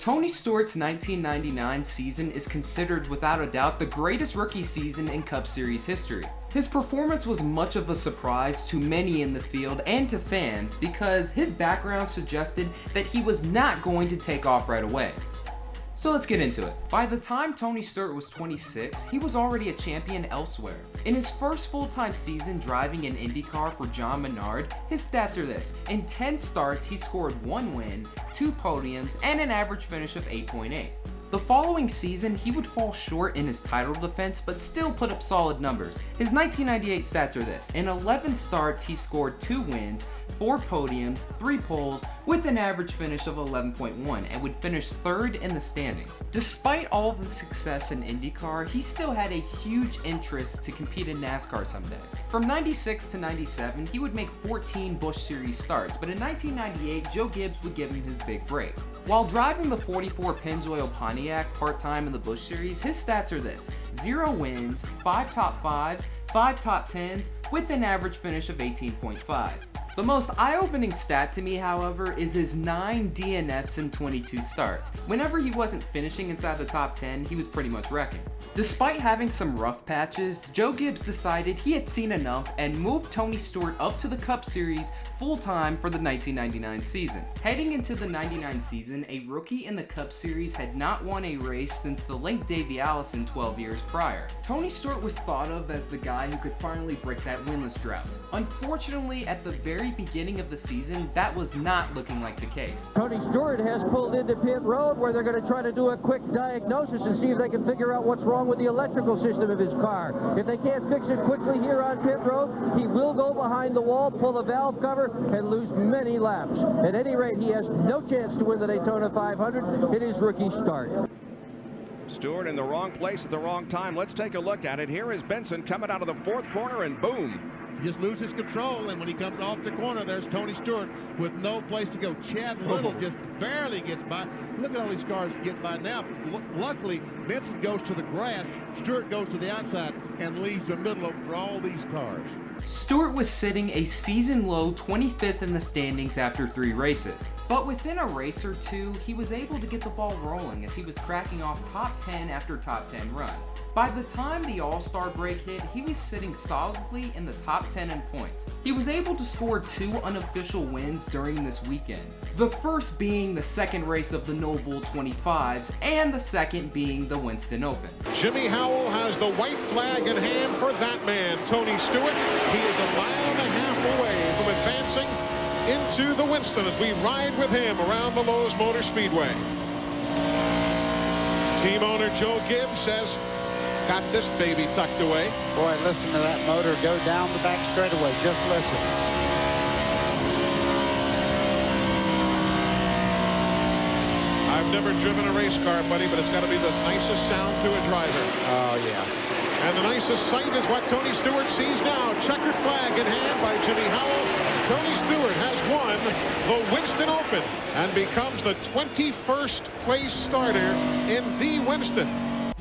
Tony Stewart's 1999 season is considered without a doubt the greatest rookie season in Cup Series history. His performance was much of a surprise to many in the field and to fans because his background suggested that he was not going to take off right away. So let's get into it. By the time Tony Stewart was 26, he was already a champion elsewhere. In his first full-time season driving an IndyCar for John Menard, his stats are this. In 10 starts, he scored 1 win, 2 podiums, and an average finish of 8.8. The following season, he would fall short in his title defense, but still put up solid numbers. His 1998 stats are this. In 11 starts, he scored 2 wins, 4 podiums, 3 poles, with an average finish of 11.1 and would finish 3rd in the standings. Despite all the success in IndyCar, he still had a huge interest to compete in NASCAR someday. From 96 to 97, he would make 14 Busch Series starts, but in 1998, Joe Gibbs would give him his big break. While driving the 44 Pennzoil Pontiac part-time in the Busch Series, his stats are this: 0 wins, 5 top 5s, 5 top 10s, with an average finish of 18.5. The most eye-opening stat to me, however, is his 9 DNFs in 22 starts. Whenever he wasn't finishing inside the top 10, he was pretty much wrecking. Despite having some rough patches, Joe Gibbs decided he had seen enough and moved Tony Stewart up to the Cup Series full-time for the 1999 season. Heading into the 99 season, a rookie in the Cup Series had not won a race since the late Davey Allison 12 years prior. Tony Stewart was thought of as the guy who could finally break that winless drought. Unfortunately, at the very beginning of the season, that was not looking like the case. Tony Stewart has pulled into pit road where they're going to try to do a quick diagnosis and see if they can figure out what's wrong with the electrical system of his car. If they can't fix it quickly here on pit road, he will go behind the wall, pull the valve cover, and lose many laps. At any rate, he has no chance to win the Daytona 500 in his rookie start. Stewart in the wrong place at the wrong time. Let's take a look at it. Here is Benson coming out of the 4th corner, and boom. He just loses control, and when he comes off the corner, there's Tony Stewart with no place to go. Chad Little just barely gets by. Look at all these cars get by now. Luckily, Benson goes to the grass, Stewart goes to the outside, and leaves the middle open for all these cars. Stewart was sitting a season-low 25th in the standings after 3 races. But within a race or two, he was able to get the ball rolling as he was cracking off top 10 after top 10 run. By the time the All-Star break hit, he was sitting solidly in the top 10 in points. He was able to score 2 unofficial wins during this weekend. The first being the second race of the Noble 25s, and the second being the Winston Open. Jimmy Howell has the white flag in hand for that man, Tony Stewart. He is 1.5 miles away from advancing into the Winston as we ride with him around the Lowe's Motor Speedway. Team owner Joe Gibbs says, got this baby tucked away. Boy, listen to that motor go down the back straightaway. Just listen. I've never driven a race car, buddy, but it's got to be the nicest sound to a driver. Oh, yeah. And the nicest sight is what Tony Stewart sees now. Checkered flag in hand by Jimmy Howell. Tony Stewart has won the Winston Open and becomes the 21st place starter in the Winston.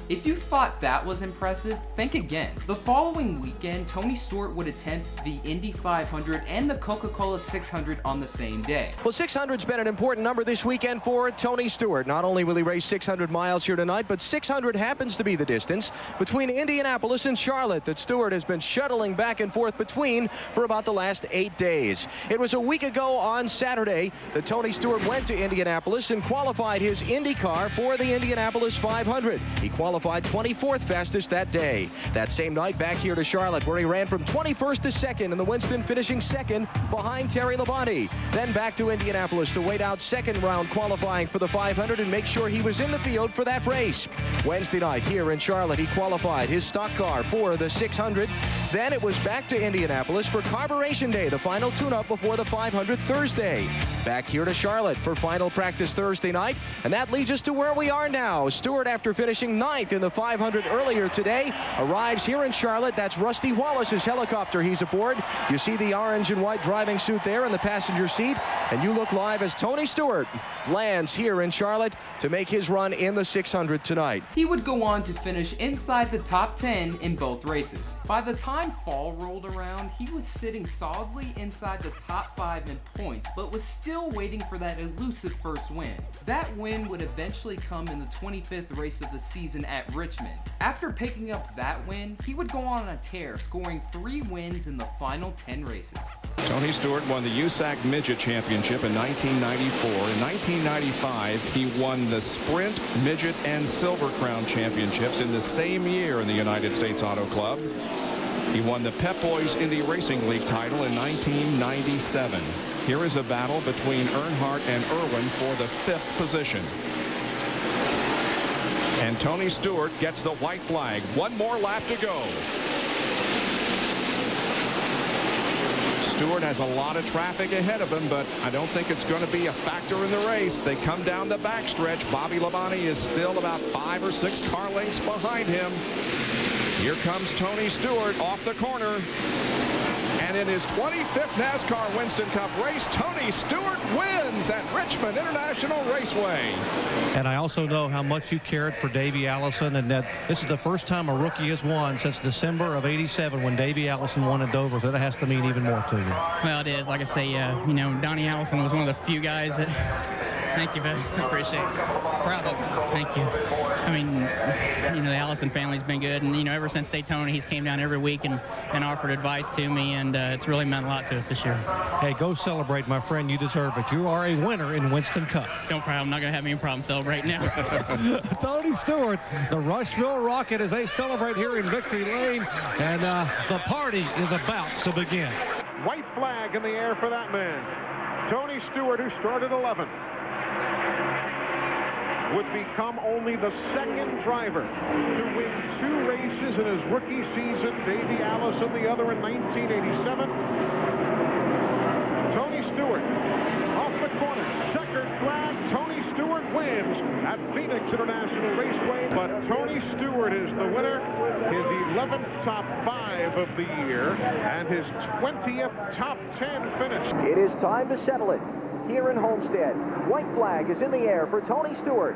If you thought that was impressive, think again. The following weekend, Tony Stewart would attempt the Indy 500 and the Coca-Cola 600 on the same day. Well, 600's been an important number this weekend for Tony Stewart. Not only will he race 600 miles here tonight, but 600 happens to be the distance between Indianapolis and Charlotte that Stewart has been shuttling back and forth between for about the last 8 days. It was a week ago on Saturday that Tony Stewart went to Indianapolis and qualified his Indy car for the Indianapolis 500. He qualified 24th fastest that day. That same night, back here to Charlotte, where he ran from 21st to 2nd in the Winston, finishing 2nd behind Terry Labonte. Then back to Indianapolis to wait out 2nd round qualifying for the 500 and make sure he was in the field for that race. Wednesday night here in Charlotte, he qualified his stock car for the 600. Then it was back to Indianapolis for Carburation Day, the final tune-up before the 500 Thursday. Back here to Charlotte for final practice Thursday night, and that leads us to where we are now. Stewart, after finishing 9th in the 500 earlier today, arrives here in Charlotte. That's Rusty Wallace's helicopter he's aboard. You see the orange and white driving suit there in the passenger seat, and you look live as Tony Stewart lands here in Charlotte to make his run in the 600 tonight. He would go on to finish inside the top 10 in both races. By the time time fall rolled around, he was sitting solidly inside the top 5 in points, but was still waiting for that elusive first win. That win would eventually come in the 25th race of the season at Richmond. After picking up that win, he would go on a tear, scoring 3 wins in the final 10 races. Tony Stewart won the USAC Midget Championship in 1994. In 1995, he won the Sprint, Midget, and Silver Crown Championships in the same year in the United States Auto Club. He won the Pep Boys Indy Racing League title in 1997. Here is a battle between Earnhardt and Irwin for the 5th position. And Tony Stewart gets the white flag. 1 more lap to go. Stewart has a lot of traffic ahead of him, but I don't think it's going to be a factor in the race. They come down the backstretch. Bobby Labonte is still about 5 or 6 car lengths behind him. Here comes Tony Stewart off the corner. And in his 25th NASCAR Winston Cup race, Tony Stewart wins at Richmond International Raceway. And I also know how much you cared for Davey Allison, and that this is the first time a rookie has won since December of '87 when Davey Allison won at Dover. So that has to mean even more to you. Well, it is. Like I say, you know, Donnie Allison was one of the few guys that. Thank you, buddy. I appreciate it. Proud of you. Thank you. I mean, you know, the Allison family's been good, and you know, ever since Daytona, he's came down every week and offered advice to me, and it's really meant a lot to us this year. Hey, go celebrate, my friend. You deserve it. You are a winner in Winston Cup. Don't cry. I'm not going to have any problem celebrating now. Tony Stewart, the Rushville Rocket, as they celebrate here in Victory Lane, and the party is about to begin. White flag in the air for that man. Tony Stewart, who started 11th, would become only the 2nd driver to win 2 races in his rookie season. Davey Allison, the other in 1987. Tony Stewart off the corner. Checkered flag. Tony Stewart wins at Phoenix International Raceway. But Tony Stewart is the winner. His 11th top 5 of the year and his 20th top 10 finish. It is time to settle it here in Homestead. White flag is in the air for Tony Stewart,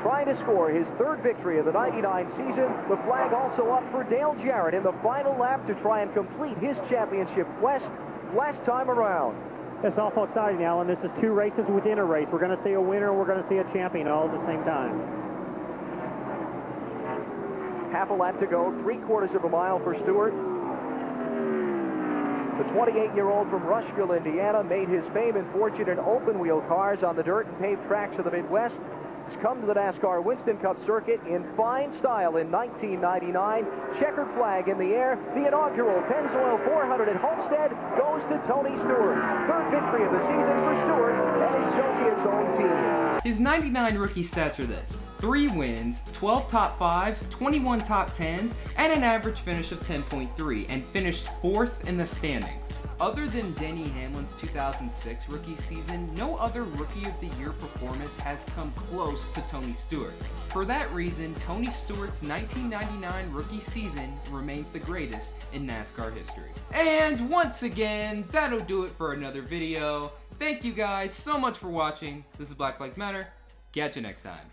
trying to score his 3rd victory of the '99 season. The flag also up for Dale Jarrett in the final lap to try and complete his championship quest last time around. It's awful exciting, Alan. This is 2 races within a race. We're going to see a winner and we're going to see a champion all at the same time. Half a lap to go, 3/4 of a mile for Stewart. The 28-year-old from Rushville, Indiana, made his fame and fortune in open-wheel cars on the dirt and paved tracks of the Midwest. He's come to the NASCAR Winston Cup circuit in fine style in 1999. Checkered flag in the air. The inaugural Pennzoil 400 at Homestead goes to Tony Stewart. 3rd victory of the season for Stewart and his Joe Gibbs own team. His 99 rookie stats are this: 3 wins, 12 top 5s, 21 top 10s, and an average finish of 10.3, and finished 4th in the standings. Other than Denny Hamlin's 2006 rookie season, no other Rookie of the Year performance has come close to Tony Stewart's. For that reason, Tony Stewart's 1999 rookie season remains the greatest in NASCAR history. And once again, that'll do it for another video. Thank you guys so much for watching. This is Black Lives Matter. Catch you next time.